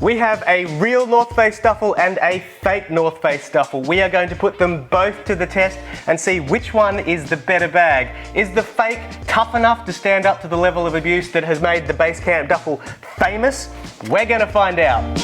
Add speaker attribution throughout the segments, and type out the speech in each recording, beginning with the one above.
Speaker 1: We have a real North Face duffel and a fake North Face duffel. We are going to put them both to the test and see which one is the better bag. Is the fake tough enough to stand up to the level of abuse that has made the Basecamp duffel famous? We're going to find out.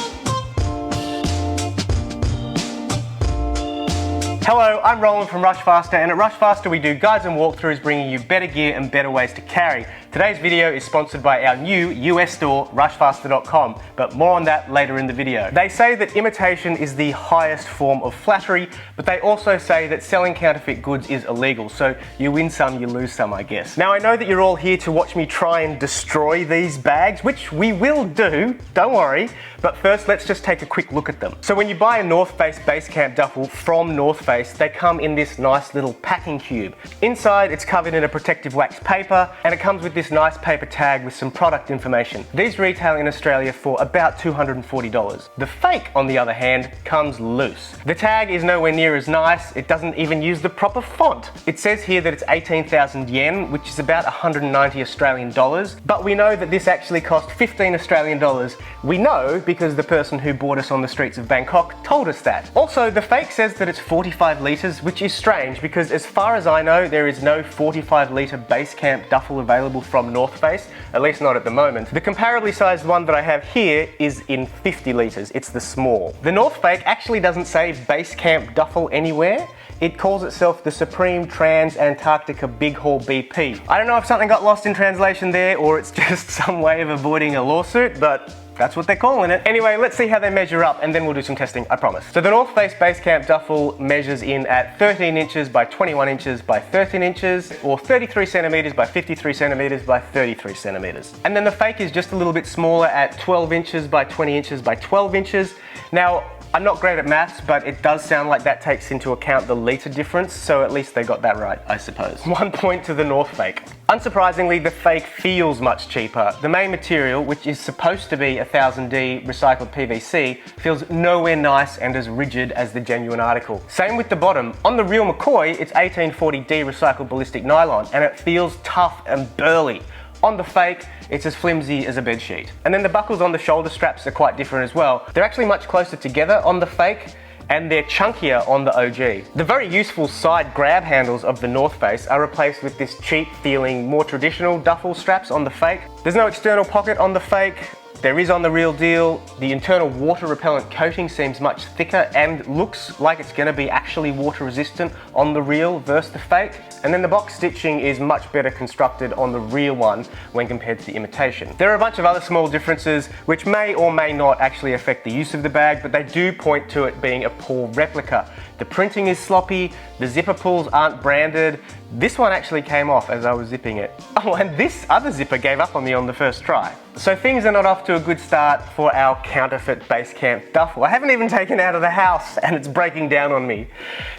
Speaker 1: Hello, I'm Roland from Rushfaster, and at Rushfaster we do guides and walkthroughs bringing you better gear and better ways to carry. Today's video is sponsored by our new US store, rushfaster.com, but more on that later in the video. They say that imitation is the highest form of flattery, but they also say that selling counterfeit goods is illegal, so you win some, you lose some, I guess. Now I know that you're all here to watch me try and destroy these bags, which we will do, don't worry, but first let's just take a quick look at them. So when you buy a North Face Basecamp duffel from North Face, they come in this nice little packing cube. Inside it's covered in a protective wax paper, and it comes with this nice paper tag with some product information. These retail in Australia for about $240. The fake, on the other hand, comes loose. The tag is nowhere near as nice, it doesn't even use the proper font. It says here that it's 18,000 yen, which is about 190 Australian dollars, but we know that this actually cost 15 Australian dollars. We know because the person who bought us on the streets of Bangkok told us that. Also, the fake says that it's 45 litres, which is strange because as far as I know, there is no 45 litre Basecamp duffel available from North Face, at least not at the moment. The comparably sized one that I have here is in 50 litres, it's the small. The North Fake actually doesn't say Basecamp duffel anywhere. It calls itself the Supreme Trans Antarctica Big Haul BP. I don't know if something got lost in translation there or it's just some way of avoiding a lawsuit, but that's what they're calling it. Anyway, let's see how they measure up and then we'll do some testing, I promise. So the North Face Basecamp duffel measures in at 13 inches by 21 inches by 13 inches, or 33 centimeters by 53 centimeters by 33 centimeters. And then the fake is just a little bit smaller at 12 inches by 20 inches by 12 inches. Now, I'm not great at maths, but it does sound like that takes into account the litre difference, so at least they got that right, I suppose. 1 point to the North Fake. Unsurprisingly, the fake feels much cheaper. The main material, which is supposed to be 1000D recycled PVC, feels nowhere nice and as rigid as the genuine article. Same with the bottom. On the real McCoy, it's 1840D recycled ballistic nylon, and it feels tough and burly. On the fake, it's as flimsy as a bedsheet. And then the buckles on the shoulder straps are quite different as well. They're actually much closer together on the fake, and they're chunkier on the OG. The very useful side grab handles of the North Face are replaced with this cheap feeling, more traditional duffel straps on the fake. There's no external pocket on the fake. There is on the real deal. The internal water repellent coating seems much thicker and looks like it's going to be actually water resistant on the real versus the fake. And then the box stitching is much better constructed on the real one when compared to the imitation. There are a bunch of other small differences which may or may not actually affect the use of the bag, but they do point to it being a poor replica. The printing is sloppy, the zipper pulls aren't branded. This one actually came off as I was zipping it. Oh, and this other zipper gave up on me on the first try. So things are not off to a good start for our counterfeit Basecamp duffel. I haven't even taken it out of the house and it's breaking down on me.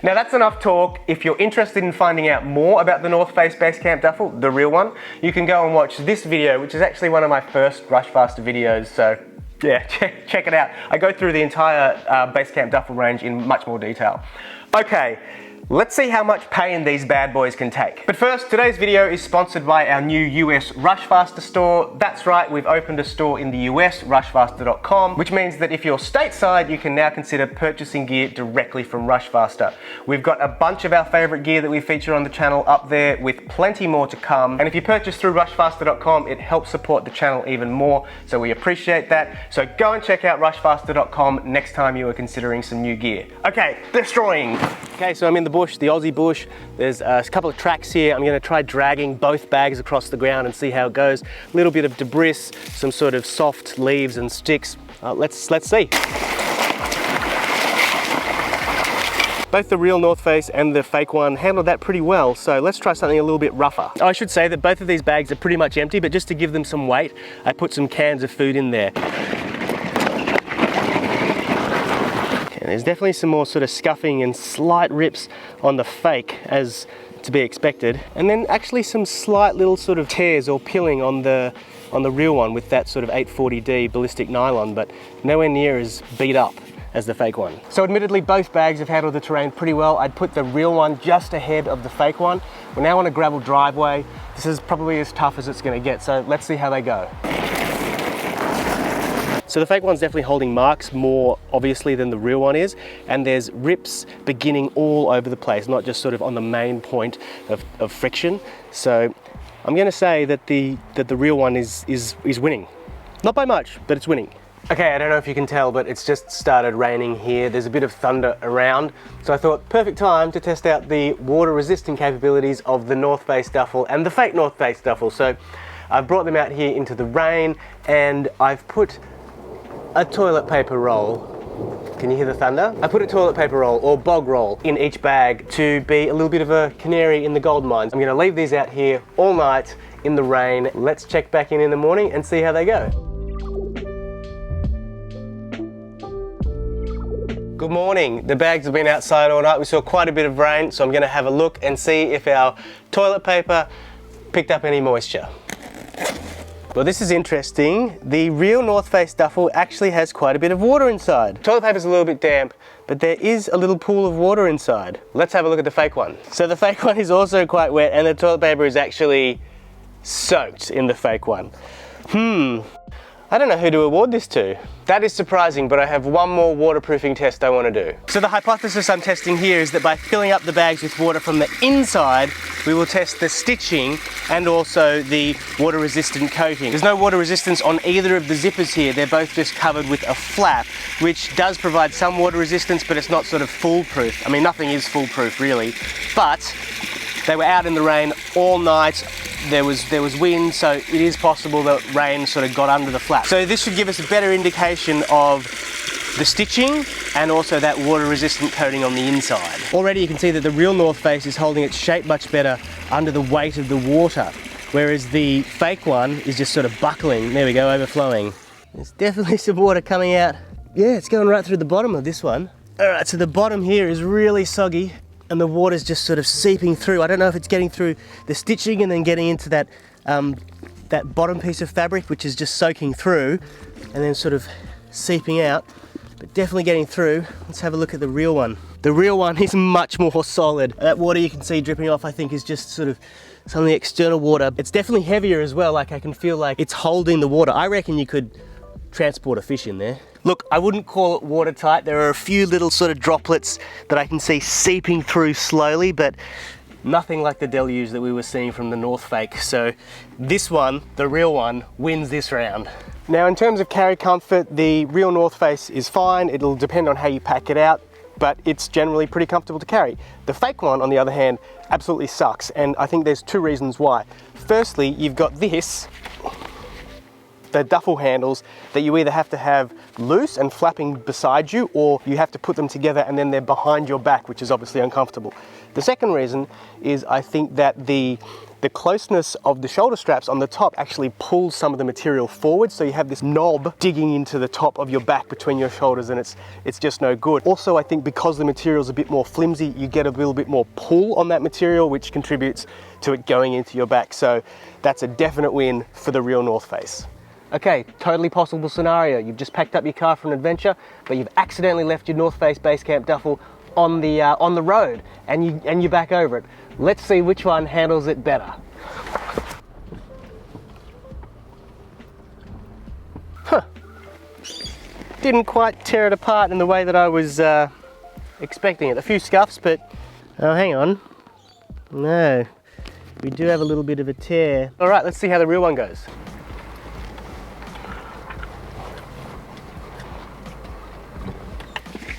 Speaker 1: Now that's enough talk. If you're interested in finding out more about the North Face Basecamp duffel, the real one, you can go and watch this video, which is actually one of my first Rushfaster videos, so yeah, check it out. I go through the entire Basecamp duffel range in much more detail. Okay, let's see how much pain these bad boys can take. But first, today's video is sponsored by our new US Rushfaster store. That's right, we've opened a store in the US, rushfaster.com, which means that if you're stateside, you can now consider purchasing gear directly from Rushfaster. We've got a bunch of our favorite gear that we feature on the channel up there with plenty more to come. And if you purchase through rushfaster.com, it helps support the channel even more, so we appreciate that. So go and check out rushfaster.com next time you are considering some new gear. Okay, destroying. Okay, so I'm in the bush, the Aussie bush. There's a couple of tracks here. I'm gonna try dragging both bags across the ground and see how it goes. A little bit of debris, some sort of soft leaves and sticks. Let's see. Both the real North Face and the fake one handled that pretty well, so let's try something a little bit rougher. I should say that both of these bags are pretty much empty, but just to give them some weight, I put some cans of food in there. There's definitely some more sort of scuffing and slight rips on the fake, as to be expected. And then actually some slight little sort of tears or pilling on the real one with that sort of 840D ballistic nylon, but nowhere near as beat up as the fake one. So admittedly, both bags have handled the terrain pretty well. I'd put the real one just ahead of the fake one. We're now on a gravel driveway. This is probably as tough as it's gonna get, so let's see how they go. So the fake one's definitely holding marks more obviously than the real one is, and there's rips beginning all over the place, not just sort of on the main point of friction. So I'm going to say that the real one is winning. Not by much, but it's winning. Okay, I don't know if you can tell, but it's just started raining here. There's a bit of thunder around, so I thought perfect time to test out the water resisting capabilities of the North Face Duffel and the fake North Face Duffel. So I've brought them out here into the rain, and I've put a toilet paper roll. Can you hear the thunder? I put a toilet paper roll or bog roll in each bag to be a little bit of a canary in the gold mines. I'm going to leave these out here all night in the rain. Let's check back in the morning and see how they go. Good morning. The bags have been outside all night. We saw quite a bit of rain, so I'm going to have a look and see if our toilet paper picked up any moisture. Well, this is interesting. The real North Face Duffel actually has quite a bit of water inside. Toilet paper's a little bit damp, but there is a little pool of water inside. Let's have a look at the fake one. So the fake one is also quite wet, and the toilet paper is actually soaked in the fake one. I don't know who to award this to. That is surprising, but I have one more waterproofing test I want to do. So the hypothesis I'm testing here is that by filling up the bags with water from the inside, we will test the stitching and also the water resistant coating. There's no water resistance on either of the zippers here. They're both just covered with a flap, which does provide some water resistance, but it's not sort of foolproof. I mean, nothing is foolproof really, but they were out in the rain all night. There was wind, so it is possible that rain sort of got under the flap. So this should give us a better indication of the stitching and also that water resistant coating on the inside. Already you can see that the real North Face is holding its shape much better under the weight of the water, whereas the fake one is just sort of buckling. There we go, overflowing. There's definitely some water coming out. Yeah, it's going right through the bottom of this one. All right, so the bottom here is really soggy, and the water's just sort of seeping through. I don't know if it's getting through the stitching and then getting into that that bottom piece of fabric, which is just soaking through and then sort of seeping out, but definitely getting through. Let's have a look at the real one. The real one is much more solid. That water you can see dripping off, I think, is just sort of some of the external water. It's definitely heavier as well. Like, I can feel like it's holding the water. I reckon you could transport a fish in there. Look, I wouldn't call it watertight. There are a few little sort of droplets that I can see seeping through slowly, but nothing like the deluge that we were seeing from the North Fake. So this one, the real one, wins this round. Now, in terms of carry comfort, the real North Face is fine. It'll depend on how you pack it out, but it's generally pretty comfortable to carry. The fake one, on the other hand, absolutely sucks, and I think there's two reasons why. Firstly, you've got this, the duffel handles that you either have to have loose and flapping beside you, or you have to put them together and then they're behind your back, which is obviously uncomfortable. The second reason is I think that the closeness of the shoulder straps on the top actually pulls some of the material forward, so you have this knob digging into the top of your back between your shoulders, and it's just no good. Also, I think because the material's a bit more flimsy, you get a little bit more pull on that material, which contributes to it going into your back. So that's a definite win for the real North Face. Okay, totally possible scenario. You've just packed up your car for an adventure, but you've accidentally left your North Face Base Camp Duffel on the road, and you're back over it. Let's see which one handles it better. Huh. Didn't quite tear it apart in the way that I was expecting it. A few scuffs, but oh, hang on. No, we do have a little bit of a tear. All right, let's see how the real one goes.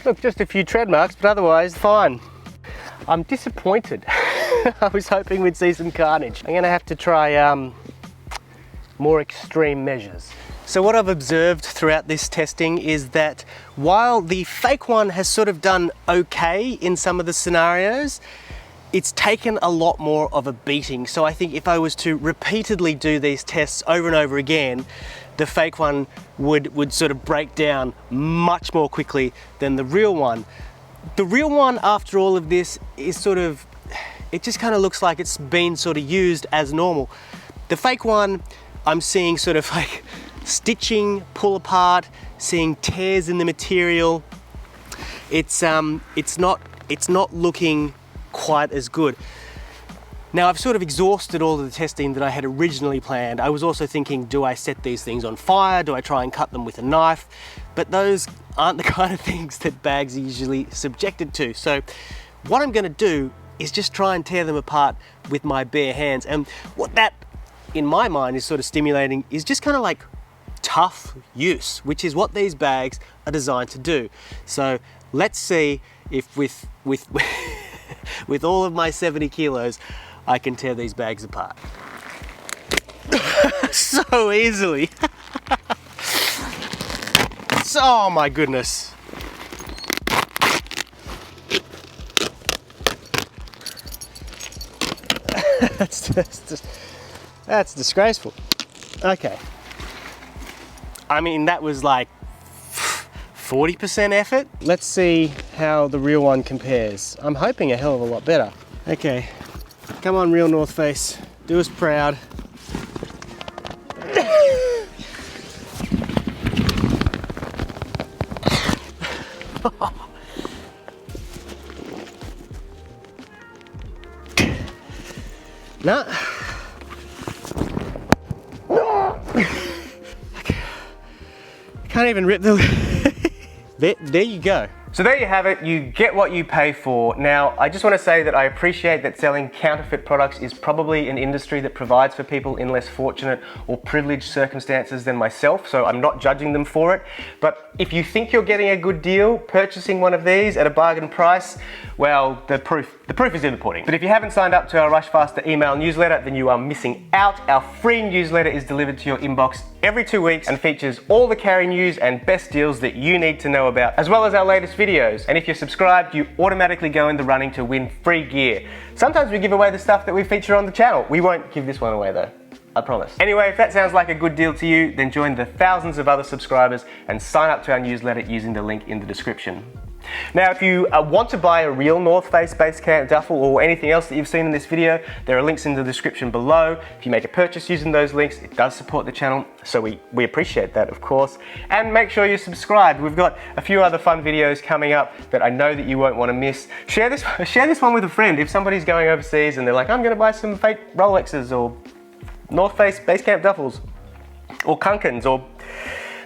Speaker 1: Look, just a few tread marks, but otherwise fine. I'm disappointed. I was hoping we'd see some carnage. I'm gonna have to try more extreme measures. So what I've observed throughout this testing is that while the fake one has sort of done okay in some of the scenarios, it's taken a lot more of a beating. So I think if I was to repeatedly do these tests over and over again, the fake one would sort of break down much more quickly than the real one. The real one, after all of this, is sort of, it just kind of looks like it's been sort of used as normal. The fake one, I'm seeing sort of like stitching pull apart, seeing tears in the material. It's not looking quite as good. Now I've sort of exhausted all of the testing that I had originally planned. I was also thinking, do I set these things on fire? Do I try and cut them with a knife? But those aren't the kind of things that bags are usually subjected to. So what I'm gonna do is just try and tear them apart with my bare hands. And what that, in my mind, is sort of stimulating is just kind of like tough use, which is what these bags are designed to do. So let's see if with with all of my 70 kilos, I can tear these bags apart. So easily. Oh my goodness. That's disgraceful. Okay. I mean, that was like 40% effort. Let's see how the real one compares. I'm hoping a hell of a lot better. Okay, come on, real North Face. Do us proud. No. Can't even rip the... there you go. So there you have it, you get what you pay for. Now, I just want to say that I appreciate that selling counterfeit products is probably an industry that provides for people in less fortunate or privileged circumstances than myself, so I'm not judging them for it. But if you think you're getting a good deal purchasing one of these at a bargain price, well, the proof is in the pudding. But if you haven't signed up to our Rushfaster email newsletter, then you are missing out. Our free newsletter is delivered to your inbox every 2 weeks and features all the carry news and best deals that you need to know about, as well as our latest videos. And if you're subscribed, you automatically go in the running to win free gear. Sometimes we give away the stuff that we feature on the channel. We won't give this one away though, I promise. Anyway, if that sounds like a good deal to you, then join the thousands of other subscribers and sign up to our newsletter using the link in the description. Now, if you want to buy a real North Face Base Camp Duffel or anything else that you've seen in this video, there are links in the description below. If you make a purchase using those links, it does support the channel, so we appreciate that, of course. And make sure you're subscribed. We've got a few other fun videos coming up that I know that you won't want to miss. Share this one with a friend. If somebody's going overseas and they're like, I'm going to buy some fake Rolexes or North Face Base Camp Duffels or Kunkens or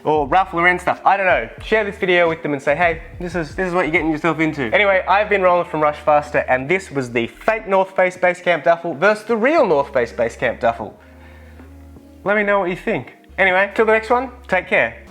Speaker 1: Ralph Lauren stuff, I don't know. Share this video with them and say, hey, this is what you're getting yourself into. Anyway, I've been Roland from Rushfaster, and this was the fake North Face Base Camp Duffel versus the real North Face Base Camp Duffel. Let me know what you think. Anyway, till the next one, take care.